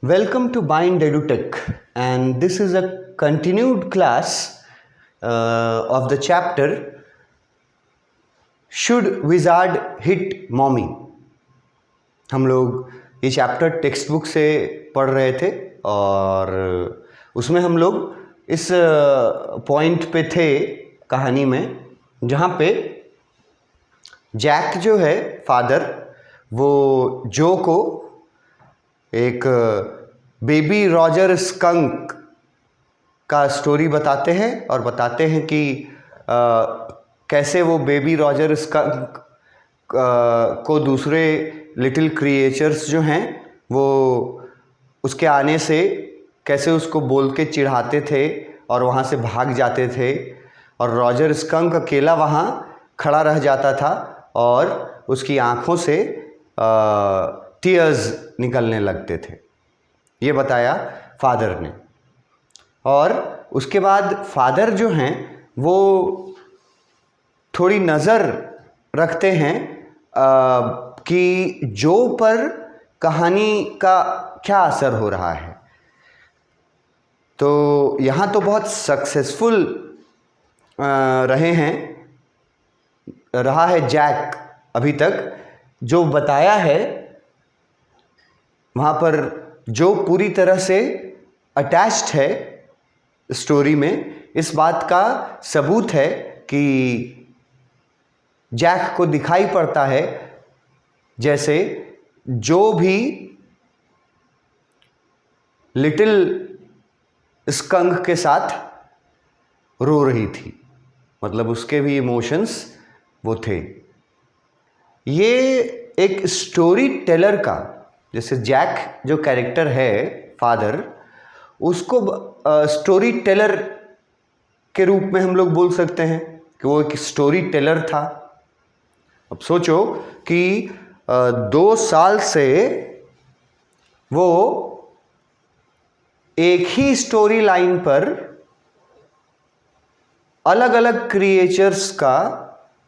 Welcome to Bind EduTech, and this is a continued class of the chapter Should Wizard Hit Mommy? हम लोग ये chapter text book से पढ़ रहे थे और उसमें हम लोग इस पॉइंट पे थे कहानी में जहाँ पे जैक जो है फादर वो जो को एक बेबी रॉजर स्कंक का स्टोरी बताते हैं और बताते हैं कि कैसे वो बेबी रॉजर स्कंक को दूसरे लिटिल क्रिएचर्स जो हैं वो उसके आने से कैसे उसको बोल के चिढ़ाते थे और वहाँ से भाग जाते थे और रॉजर स्कंक अकेला वहाँ खड़ा रह जाता था और उसकी आँखों से टीयर्स निकलने लगते थे। ये बताया फादर ने। और उसके बाद फादर जो हैं वो थोड़ी नज़र रखते हैं कि जो पर कहानी का क्या असर हो रहा है। तो यहाँ तो बहुत सक्सेसफुल रहा है जैक अभी तक। जो बताया है वहाँ पर जो पूरी तरह से अटैच्ड है स्टोरी में, इस बात का सबूत है कि जैक को दिखाई पड़ता है जैसे जो भी लिटिल स्कंक के साथ रो रही थी, मतलब उसके भी इमोशंस वो थे। ये एक स्टोरी टेलर का, जैसे जैक जो कैरेक्टर है फादर, उसको स्टोरी टेलर के रूप में हम लोग बोल सकते हैं कि वो एक स्टोरी टेलर था। अब सोचो कि 2 साल से वो एक ही स्टोरी लाइन पर अलग अलग क्रिएचर्स का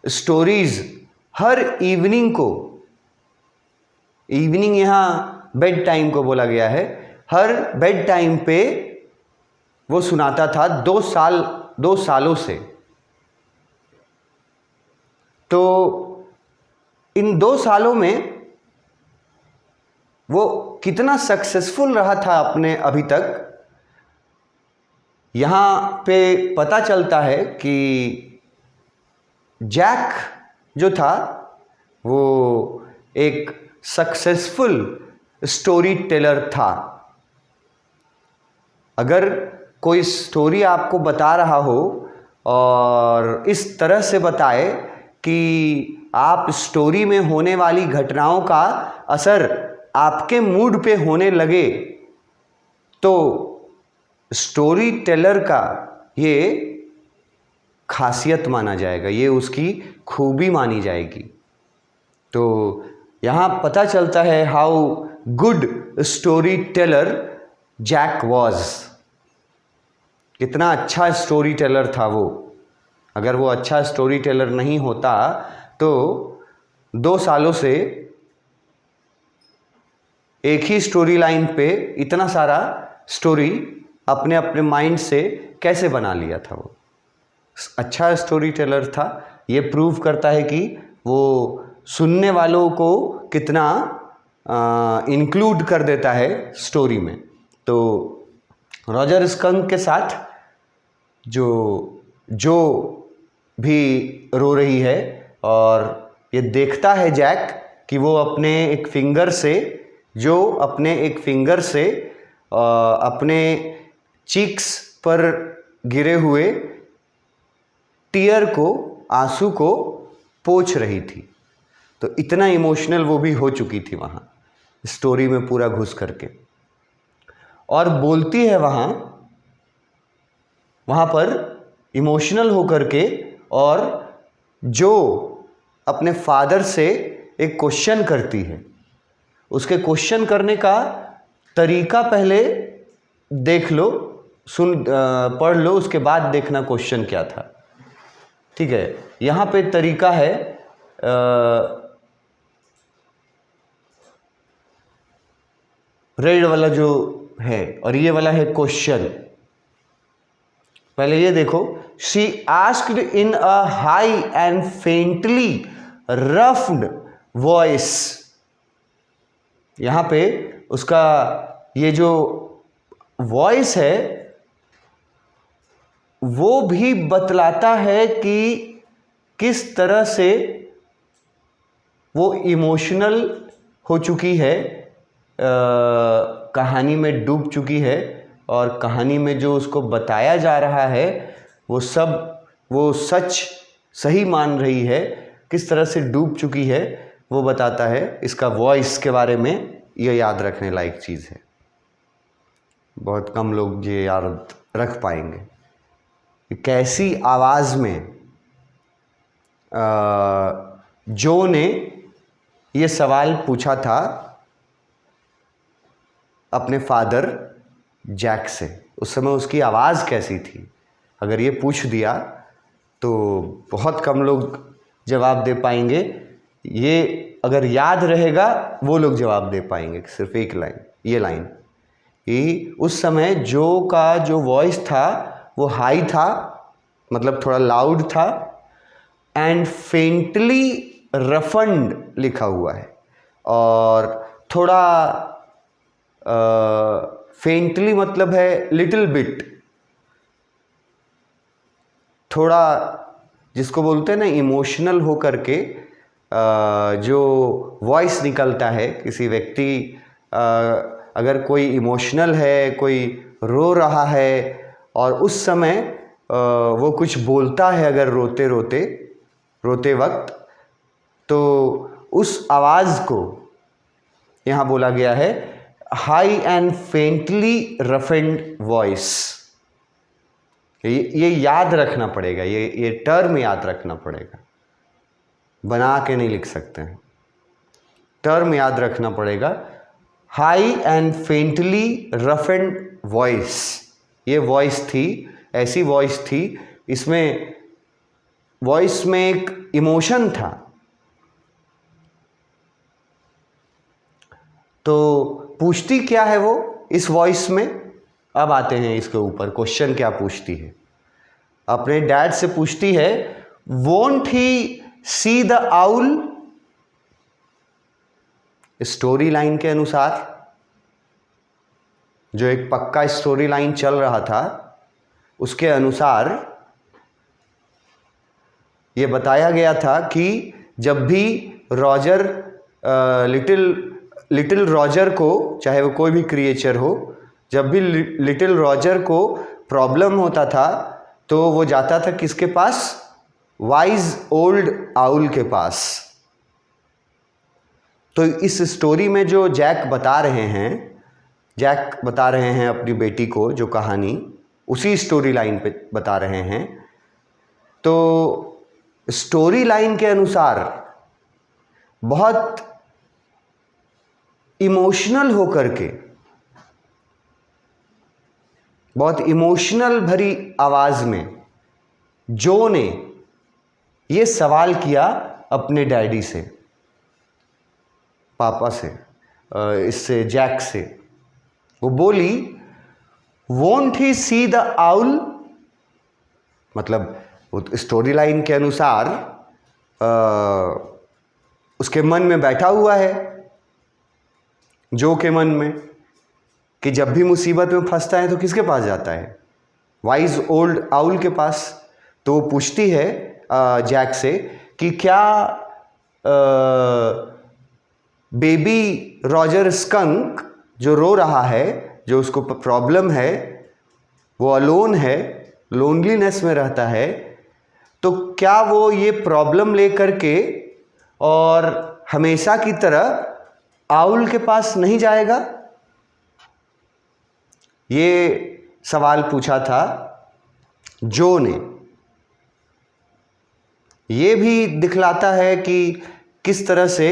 स्टोरीज हर इवनिंग को, इवनिंग यहाँ बेड टाइम को बोला गया है, हर बेड टाइम पे वो सुनाता था 2 सालों से। तो इन 2 सालों में वो कितना सक्सेसफुल रहा था अपने अभी तक, यहाँ पे पता चलता है कि जैक जो था वो एक सक्सेसफुल स्टोरी टेलर था। अगर कोई स्टोरी आपको बता रहा हो और इस तरह से बताए कि आप स्टोरी में होने वाली घटनाओं का असर आपके मूड पे होने लगे, तो स्टोरी टेलर का ये खासियत माना जाएगा, ये उसकी खूबी मानी जाएगी। तो यहाँ पता चलता है how good storyteller Jack was. कितना अच्छा स्टोरी टेलर था वो। अगर वो अच्छा स्टोरी टेलर नहीं होता तो 2 सालों से एक ही स्टोरी लाइन पे इतना सारा स्टोरी अपने अपने माइंड से कैसे बना लिया था। वो अच्छा स्टोरी टेलर था। ये प्रूव करता है कि वो सुनने वालों को कितना इंक्लूड कर देता है स्टोरी में। तो रॉजर स्कंक के साथ जो भी रो रही है और ये देखता है जैक कि वो अपने एक फिंगर से अपने चीक्स पर गिरे हुए टीयर को, आंसू को पोंछ रही थी। तो इतना इमोशनल वो भी हो चुकी थी वहाँ स्टोरी में पूरा घुस करके, और बोलती है वहाँ पर इमोशनल हो करके, और जो अपने फादर से एक क्वेश्चन करती है, उसके क्वेश्चन करने का तरीका पहले देख लो, पढ़ लो, उसके बाद देखना क्वेश्चन क्या था। ठीक है, यहाँ पे तरीका है रेड वाला जो है, और ये वाला है क्वेश्चन। पहले ये देखो, she asked in a high and faintly roughed voice. यहां पे उसका ये जो वॉइस है वो भी बतलाता है कि किस तरह से वो इमोशनल हो चुकी है, कहानी में डूब चुकी है, और कहानी में जो उसको बताया जा रहा है वो सच सही मान रही है, किस तरह से डूब चुकी है वो बताता है। इसका वॉइस के बारे में ये याद रखने लायक चीज़ है, बहुत कम लोग ये याद रख पाएंगे कि कैसी आवाज़ में जो ने ये सवाल पूछा था अपने फादर जैक से। उस समय उसकी आवाज़ कैसी थी, अगर ये पूछ दिया तो बहुत कम लोग जवाब दे पाएंगे। ये अगर याद रहेगा वो लोग जवाब दे पाएंगे। सिर्फ एक लाइन, ये लाइन कि उस समय जो का जो वॉइस था वो हाई था, मतलब थोड़ा लाउड था, एंड फेंटली रफंड लिखा हुआ है, और थोड़ा फेंटली मतलब है लिटिल बिट, थोड़ा जिसको बोलते हैं ना इमोशनल हो करके जो वॉइस निकलता है किसी व्यक्ति, अगर कोई इमोशनल है, कोई रो रहा है और उस समय वो कुछ बोलता है अगर रोते वक्त, तो उस आवाज़ को यहाँ बोला गया है high and faintly roughened voice. ये याद रखना पड़ेगा, ये टर्म याद रखना पड़ेगा, बना के नहीं लिख सकते हैं, टर्म याद रखना पड़ेगा। High and faintly roughened voice, ये वॉइस थी, ऐसी वॉइस थी, इसमें वॉइस में एक इमोशन था। तो पूछती क्या है वो इस वॉइस में? अब आते हैं इसके ऊपर, क्वेश्चन क्या पूछती है? अपने डैड से पूछती है, won't he see the owl? Story line के अनुसार, जो एक पक्का स्टोरी लाइन चल रहा था उसके अनुसार ये बताया गया था कि जब भी रॉजर लिटिल रॉजर को, चाहे वो कोई भी क्रिएचर हो, जब भी लिटिल रॉजर को प्रॉब्लम होता था तो वो जाता था किसके पास? वाइज ओल्ड आउल के पास। तो इस स्टोरी में जो जैक बता रहे हैं अपनी बेटी को जो कहानी, उसी स्टोरी लाइन पे बता रहे हैं। तो स्टोरी लाइन के अनुसार बहुत इमोशनल होकर के, बहुत इमोशनल भरी आवाज में जो ने ये सवाल किया अपने डैडी से, पापा से, इससे जैक से। वो बोली, won't he see the owl? मतलब स्टोरी लाइन के अनुसार उसके मन में बैठा हुआ है, जो के मन में, कि जब भी मुसीबत में फंसता है तो किसके पास जाता है? वाइज ओल्ड आउल के पास। तो वो पूछती है जैक से कि क्या बेबी रॉजर स्कंक जो रो रहा है, जो उसको प्रॉब्लम है, वो अलोन है, लोनलीनेस में रहता है, तो क्या वो ये प्रॉब्लम लेकर के और हमेशा की तरह आउल के पास नहीं जाएगा? ये सवाल पूछा था जो ने। ये भी दिखलाता है कि किस तरह से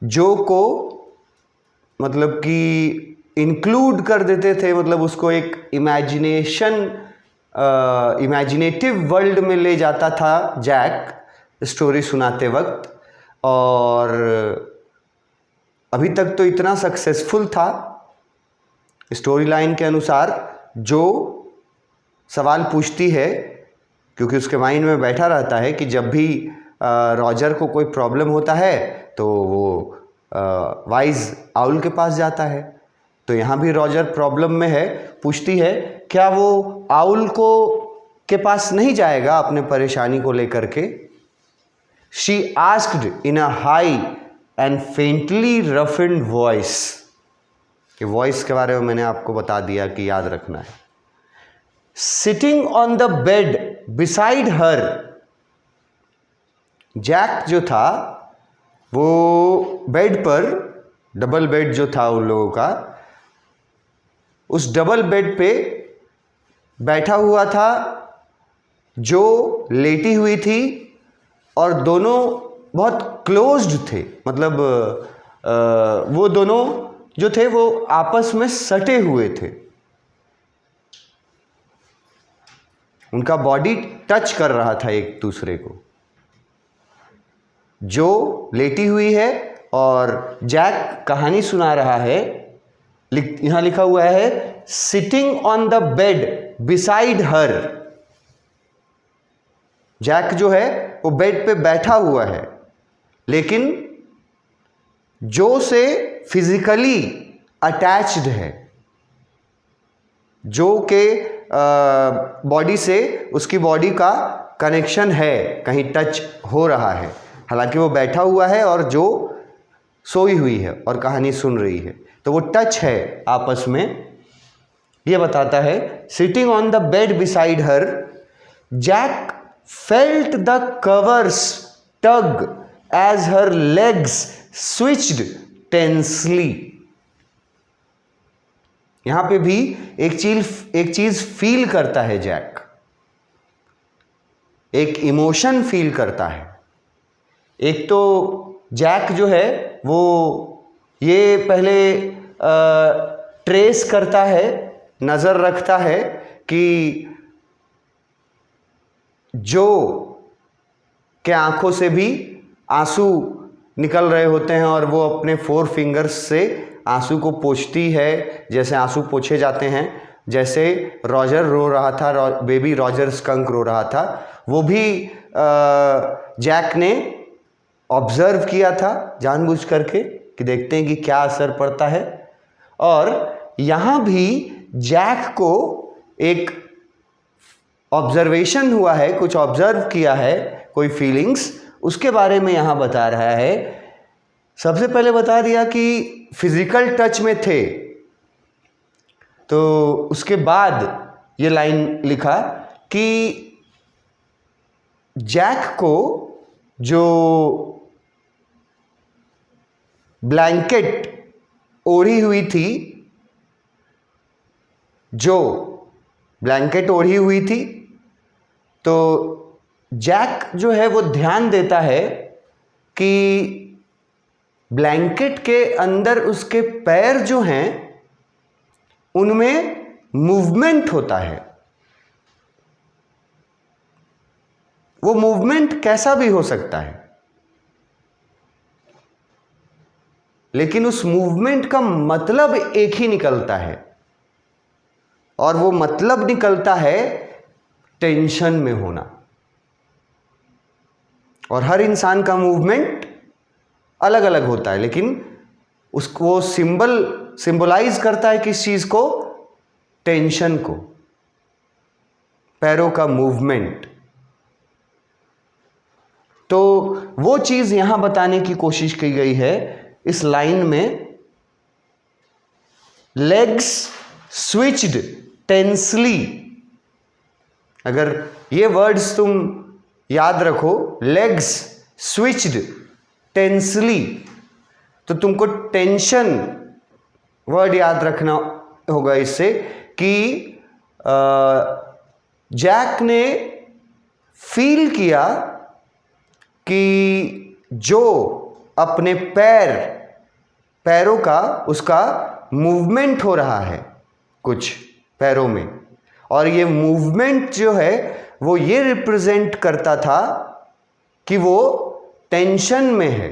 जो को मतलब कि इंक्लूड कर देते थे, मतलब उसको एक इमेजिनेटिव वर्ल्ड में ले जाता था जैक स्टोरी सुनाते वक्त, और अभी तक तो इतना सक्सेसफुल था स्टोरी लाइन के अनुसार, जो सवाल पूछती है क्योंकि उसके माइंड में बैठा रहता है कि जब भी रॉजर को कोई प्रॉब्लम होता है तो वो वाइज आउल के पास जाता है। तो यहाँ भी रॉजर प्रॉब्लम में है, पूछती है क्या वो आउल को के पास नहीं जाएगा अपने परेशानी को लेकर के। She asked in a high and faintly roughened voice. ये वॉइस के बारे में मैंने आपको बता दिया कि याद रखना है। Sitting on the bed beside her. Jack जो था वो बेड पर, डबल बेड जो था उन लोगों का, उस डबल बेड पे बैठा हुआ था, जो लेटी हुई थी और दोनों बहुत क्लोज्ड थे। मतलब वो दोनों जो थे वो आपस में सटे हुए थे, उनका बॉडी टच कर रहा था एक दूसरे को। जो लेटी हुई है और जैक कहानी सुना रहा है। यहां लिखा हुआ है sitting on the bed beside her. Jack जो है वो बेड पे बैठा हुआ है, लेकिन जो से फिजिकली अटैच्ड है, जो के बॉडी से उसकी बॉडी का कनेक्शन है, कहीं टच हो रहा है। हालांकि वो बैठा हुआ है और जो सोई हुई है और कहानी सुन रही है, तो वो टच है आपस में। ये बताता है sitting on the bed beside her, Jack felt the covers tug as her legs switched tensely. यहां पे भी एक चीज फील करता है जैक, एक इमोशन फील करता है। एक तो जैक जो है वो ये पहले ट्रेस करता है, नज़र रखता है कि जो के आंखों से भी आंसू निकल रहे होते हैं और वो अपने 4 फिंगर्स से आंसू को पोंछती है, जैसे आंसू पोंछे जाते हैं। जैसे रॉजर रो रहा था, बेबी रॉजर स्कंक रो रहा था, वो भी जैक ने ऑब्जर्व किया था जानबूझ करके कि देखते हैं कि क्या असर पड़ता है। और यहाँ भी जैक को एक ऑब्जर्वेशन हुआ है, कुछ ऑब्जर्व किया है, कोई फीलिंग्स, उसके बारे में यहाँ बता रहा है। सबसे पहले बता दिया कि फिजिकल टच में थे, तो उसके बाद ये लाइन लिखा कि जैक को जो ब्लैंकेट ओढ़ी हुई थी, जो ब्लैंकेट ओढ़ी हुई थी, तो जैक जो है वो ध्यान देता है कि ब्लैंकेट के अंदर उसके पैर जो हैं उनमें मूवमेंट होता है। वो मूवमेंट कैसा भी हो सकता है, लेकिन उस मूवमेंट का मतलब एक ही निकलता है, और वो मतलब निकलता है टेंशन में होना। और हर इंसान का मूवमेंट अलग अलग होता है, लेकिन उसको सिंबलाइज करता है किस चीज को? टेंशन को, पैरों का मूवमेंट। तो वो चीज यहां बताने की कोशिश की गई है इस लाइन में। Legs switched tensely. अगर ये वर्ड्स तुम याद रखो, लेग्स स्विच्ड टेंसली, तो तुमको टेंशन वर्ड याद रखना होगा इससे कि जैक ने फील किया कि जो अपने पैरों का उसका मूवमेंट हो रहा है कुछ पैरों में, और ये मूवमेंट जो है वो ये रिप्रेजेंट करता था कि वो टेंशन में है।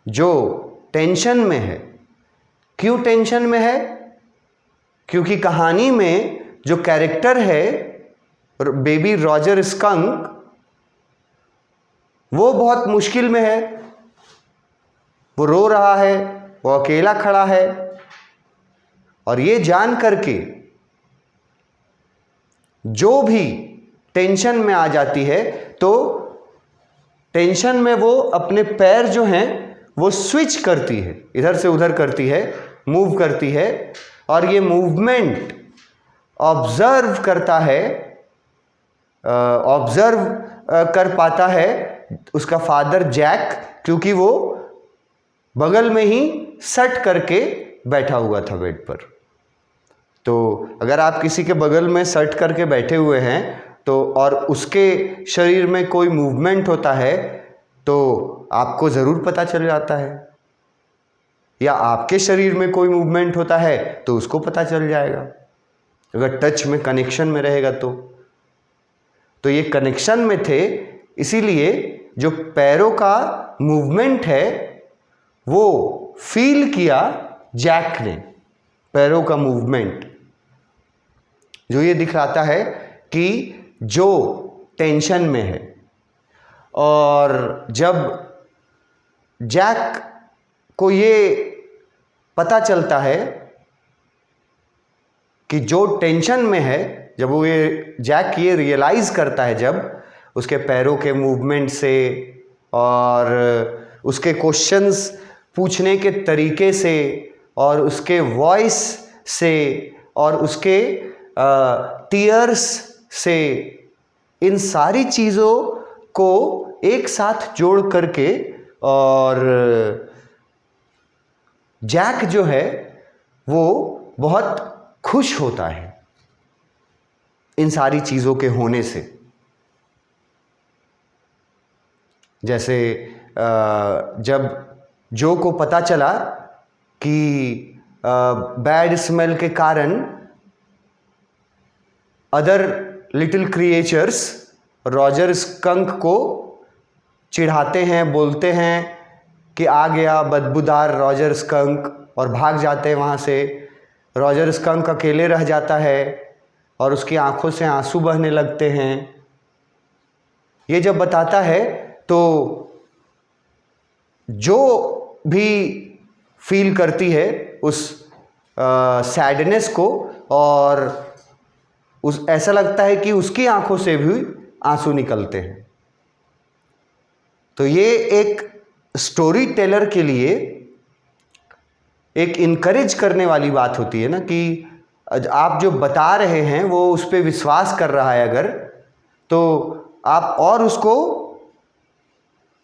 जो टेंशन में है। क्यों टेंशन में है? क्योंकि कहानी में जो कैरेक्टर है बेबी रॉजर स्कंक, वो बहुत मुश्किल में है। वो रो रहा है, वो अकेला खड़ा है, और ये जान करके जो भी टेंशन में आ जाती है, तो टेंशन में वो अपने पैर जो हैं वो स्विच करती है, इधर से उधर करती है, मूव करती है, और ये मूवमेंट ऑब्जर्व करता है, ऑब्जर्व कर पाता है उसका फादर जैक, क्योंकि वो बगल में ही सट करके बैठा हुआ था बेड पर। तो अगर आप किसी के बगल में सट करके बैठे हुए हैं तो और उसके शरीर में कोई मूवमेंट होता है तो आपको ज़रूर पता चल जाता है, या आपके शरीर में कोई मूवमेंट होता है तो उसको पता चल जाएगा, अगर टच में कनेक्शन में रहेगा तो ये कनेक्शन में थे, इसीलिए जो पैरों का मूवमेंट है वो फील किया जैक ने। पैरों का मूवमेंट जो ये दिखलाता है कि जो टेंशन में है। और जब जैक को ये पता चलता है कि जो टेंशन में है, जब वो ये जैक ये रियलाइज़ करता है, जब उसके पैरों के मूवमेंट से और उसके क्वेश्चंस पूछने के तरीके से और उसके वॉइस से और उसके टीयर्स से, इन सारी चीज़ों को एक साथ जोड़ करके, और जैक जो है वो बहुत खुश होता है इन सारी चीज़ों के होने से। जैसे जब जो को पता चला कि बैड स्मेल के कारण other little creatures Roger skunk को चिढ़ाते हैं, बोलते हैं कि आ गया बदबूदार रॉजर स्कंक, और भाग जाते हैं वहाँ से। रॉजर स्कंक अकेले रह जाता है और उसकी आंखों से आंसू बहने लगते हैं। ये जब बताता है तो जो भी फील करती है उस सैडनेस को, और उस ऐसा लगता है कि उसकी आंखों से भी आंसू निकलते हैं। तो ये एक स्टोरी टेलर के लिए एक इनकरेज करने वाली बात होती है ना, कि आप जो बता रहे हैं वो उस पर विश्वास कर रहा है अगर, तो आप और उसको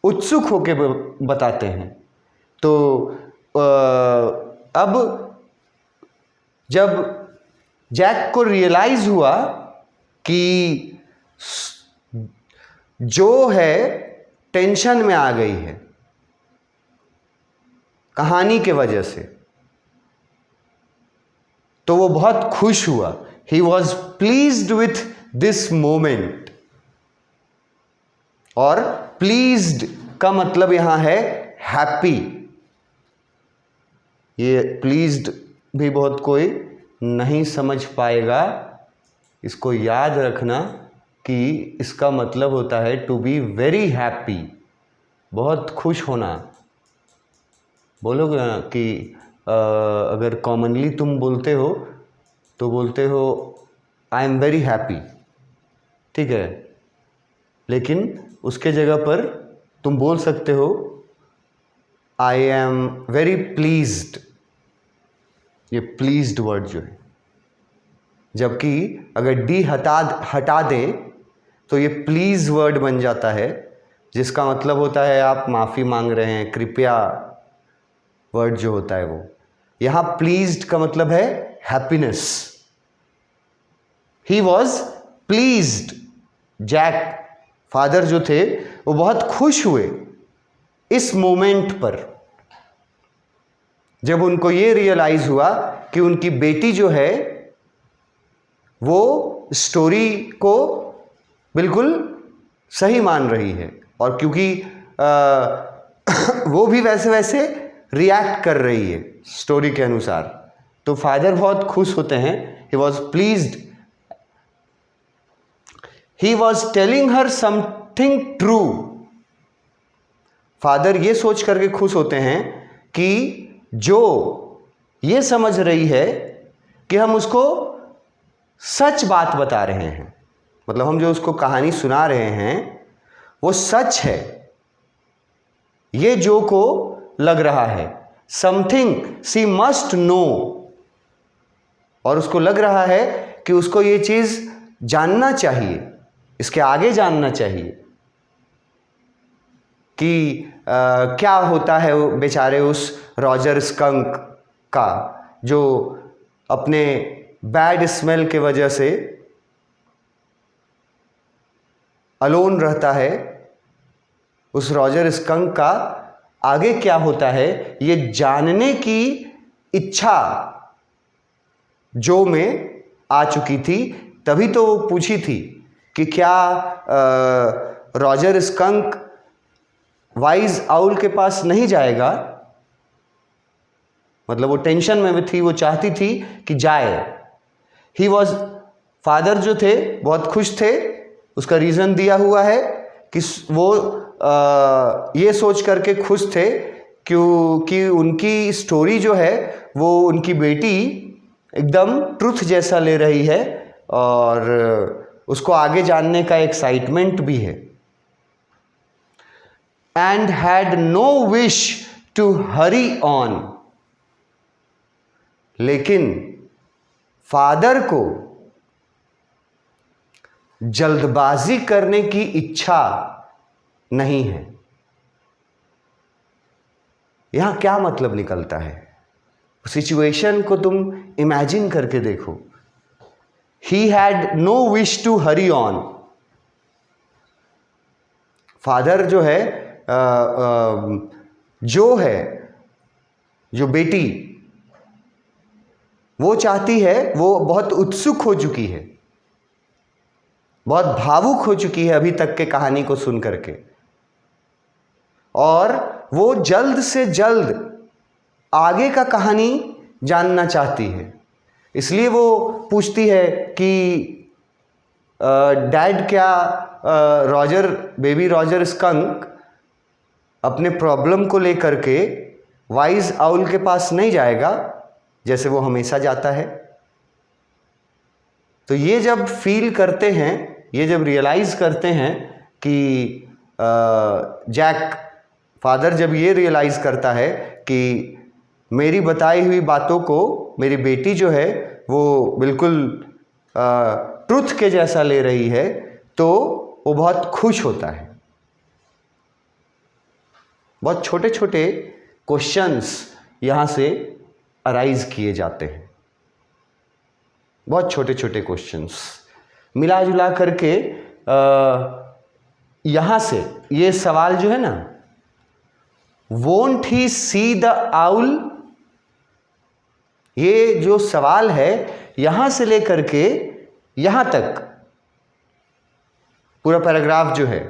उत्सुक होकर बताते हैं। तो अब जब जैक को रियलाइज हुआ कि जो है टेंशन में आ गई है कहानी के वजह से, तो वो बहुत खुश हुआ। ही was pleased with this moment. और प्लीज्ड का मतलब यहां है हैप्पी। ये प्लीज्ड भी बहुत कोई नहीं समझ पाएगा, इसको याद रखना कि इसका मतलब होता है टू बी वेरी हैप्पी, बहुत खुश होना। बोलोगे ना कि अगर कॉमनली तुम बोलते हो तो बोलते हो आई एम वेरी हैप्पी, ठीक है, लेकिन उसके जगह पर तुम बोल सकते हो आई एम वेरी प्लीज्ड। ये प्लीज्ड वर्ड जो है, जबकि अगर डी हटा दें तो ये प्लीज वर्ड बन जाता है, जिसका मतलब होता है आप माफ़ी मांग रहे हैं, कृपया वर्ड जो होता है वो। यहाँ प्लीज्ड का मतलब है happiness. He was pleased. Jack father जो थे वो बहुत खुश हुए इस मोमेंट पर, जब उनको ये रियलाइज हुआ कि उनकी बेटी जो है वो स्टोरी को बिल्कुल सही मान रही है। और क्योंकि वो भी वैसे वैसे रिएक्ट कर रही है स्टोरी के अनुसार। तो फादर बहुत खुश होते हैं, ही was pleased, he was telling her something true. Father ये सोच करके खुश होते हैं कि जो ये समझ रही है कि हम उसको सच बात बता रहे हैं, मतलब हम जो उसको कहानी सुना रहे हैं वो सच है, ये जो को लग रहा है। समथिंग सी मस्ट नो, और उसको लग रहा है कि उसको ये चीज जानना चाहिए, इसके आगे जानना चाहिए कि क्या होता है वो बेचारे उस रॉजर स्कंक का, जो अपने बैड स्मेल के वजह से अलोन रहता है। उस रॉजर स्कंक का आगे क्या होता है ये जानने की इच्छा जो में आ चुकी थी। तभी तो वो पूछी थी कि क्या रॉजर स्कंक वाइज आउल के पास नहीं जाएगा, मतलब वो टेंशन में भी थी, वो चाहती थी कि जाए। ही वॉज, फादर जो थे बहुत खुश थे, उसका रीज़न दिया हुआ है कि वो ये सोच करके खुश थे क्योंकि उनकी स्टोरी जो है वो उनकी बेटी एकदम ट्रुथ जैसा ले रही है और उसको आगे जानने का एक्साइटमेंट भी है। And had no wish to hurry on, लेकिन फादर को जल्दबाजी करने की इच्छा नहीं है। यहां क्या मतलब निकलता है, सिचुएशन को तुम इमेजिन करके देखो। He had no wish to hurry on, father जो है जो बेटी वो चाहती है, वो बहुत उत्सुक हो चुकी है, बहुत भावुक हो चुकी है अभी तक के कहानी को सुन करके, और वो जल्द से जल्द आगे का कहानी जानना चाहती है। इसलिए वो पूछती है कि डैड क्या बेबी रॉजर स्कंक अपने प्रॉब्लम को लेकर के वाइज आउल के पास नहीं जाएगा जैसे वो हमेशा जाता है। तो ये जब फील करते हैं, ये जब रियलाइज करते हैं कि जैक फादर जब ये रियलाइज करता है कि मेरी बताई हुई बातों को मेरी बेटी जो है वो बिल्कुल ट्रुथ के जैसा ले रही है, तो वो बहुत खुश होता है। बहुत छोटे छोटे क्वेश्चंस यहाँ से अराइज किए जाते हैं, बहुत छोटे छोटे क्वेश्चंस मिला जुला करके यहाँ से ये सवाल जो है ना, won't he see the owl, ये जो सवाल है यहां से लेकर के यहां तक पूरा पैराग्राफ जो है,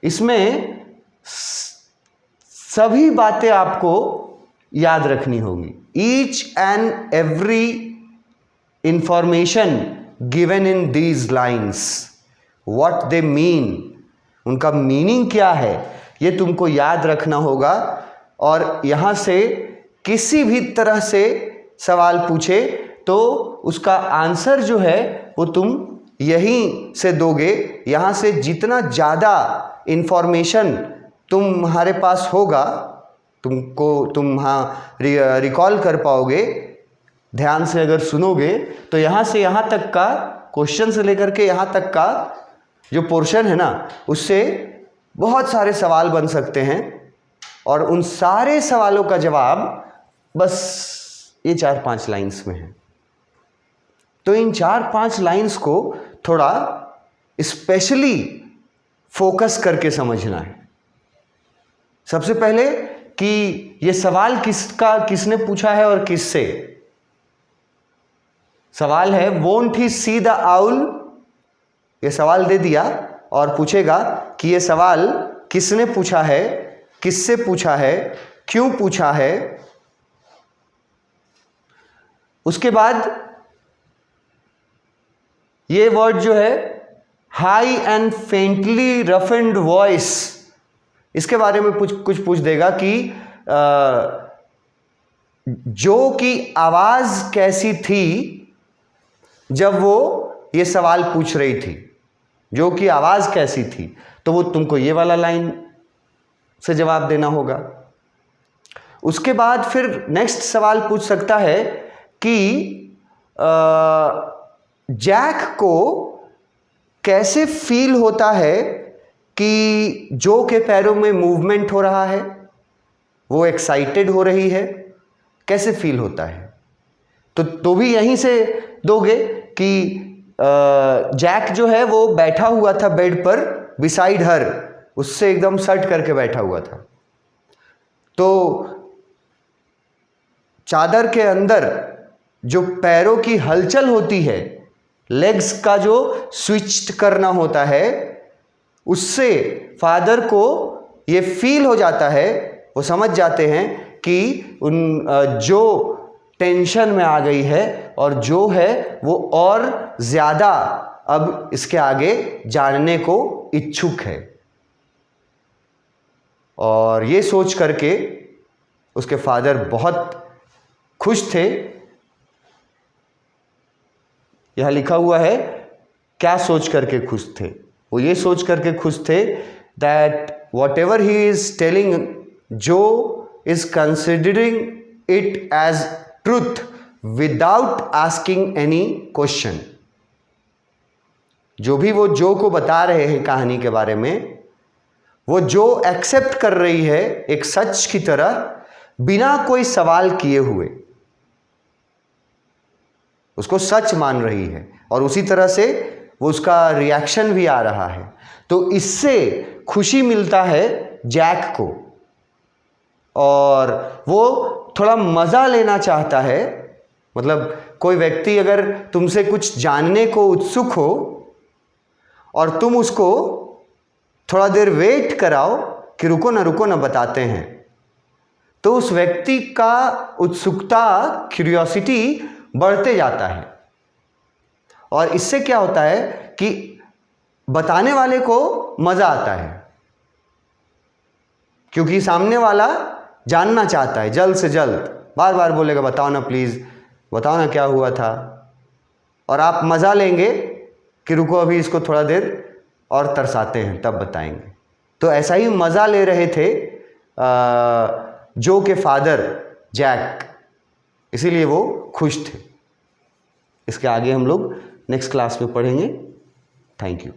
इसमें सभी बातें आपको याद रखनी होगी। Each and every information given in these lines, what they mean, उनका मीनिंग क्या है ये तुमको याद रखना होगा। और यहां से किसी भी तरह से सवाल पूछे तो उसका आंसर जो है वो तुम यहीं से दोगे। यहाँ से जितना ज़्यादा इन्फॉर्मेशन तुम्हारे पास होगा, तुम हाँ रिकॉल कर पाओगे, ध्यान से अगर सुनोगे, तो यहाँ से यहाँ तक का क्वेश्चन से लेकर के यहाँ तक का जो पोर्शन है ना, उससे बहुत सारे सवाल बन सकते हैं। और उन सारे सवालों का जवाब बस ये 4-5 लाइंस में है। तो इन 4-5 लाइंस को थोड़ा स्पेशली फोकस करके समझना है। सबसे पहले कि ये सवाल किसने पूछा है और किससे। सवाल है won't he see the owl, ये सवाल दे दिया और पूछेगा कि ये सवाल किसने पूछा है, किससे पूछा है, क्यों पूछा है। उसके बाद ये वर्ड जो है high and faintly roughened voice, इसके बारे में कुछ पूछ देगा कि जो की आवाज कैसी थी जब वो ये सवाल पूछ रही थी, जो की आवाज कैसी थी, तो वो तुमको ये वाला लाइन से जवाब देना होगा। उसके बाद फिर नेक्स्ट सवाल पूछ सकता है कि जैक को कैसे फील होता है कि जो के पैरों में मूवमेंट हो रहा है, वो एक्साइटेड हो रही है, कैसे फील होता है। तो भी यहीं से दोगे कि जैक जो है वो बैठा हुआ था बेड पर बिसाइड हर, उससे एकदम सट करके बैठा हुआ था। तो चादर के अंदर जो पैरों की हलचल होती है, लेग्स का जो स्विच करना होता है, उससे फादर को ये फील हो जाता है, वो समझ जाते हैं कि जो टेंशन में आ गई है और जो है वो और ज़्यादा अब इसके आगे जानने को इच्छुक है। और ये सोच करके उसके फादर बहुत खुश थे। यह लिखा हुआ है क्या सोच करके खुश थे। वो ये सोच करके खुश थे that whatever he is telling, जो is considering it as truth without asking any question. जो भी वो जो को बता रहे हैं कहानी के बारे में, वो जो एक्सेप्ट कर रही है एक सच की तरह, बिना कोई सवाल किए हुए उसको सच मान रही है, और उसी तरह से वो उसका रिएक्शन भी आ रहा है। तो इससे खुशी मिलता है जैक को, और वो थोड़ा मज़ा लेना चाहता है। मतलब कोई व्यक्ति अगर तुमसे कुछ जानने को उत्सुक हो और तुम उसको थोड़ा देर वेट कराओ कि रुको ना बताते हैं, तो उस व्यक्ति का उत्सुकता, क्यूरियोसिटी बढ़ते जाता है। और इससे क्या होता है कि बताने वाले को मज़ा आता है, क्योंकि सामने वाला जानना चाहता है जल्द से जल्द, बार बार बोलेगा बताओ ना प्लीज़, बताओ ना क्या हुआ था, और आप मज़ा लेंगे कि रुको अभी इसको थोड़ा देर और तरसाते हैं तब बताएंगे। तो ऐसा ही मज़ा ले रहे थे जो के फादर जैक, इसीलिए वो खुश थे। इसके आगे हम लोग नेक्स्ट क्लास में पढ़ेंगे। Thank you.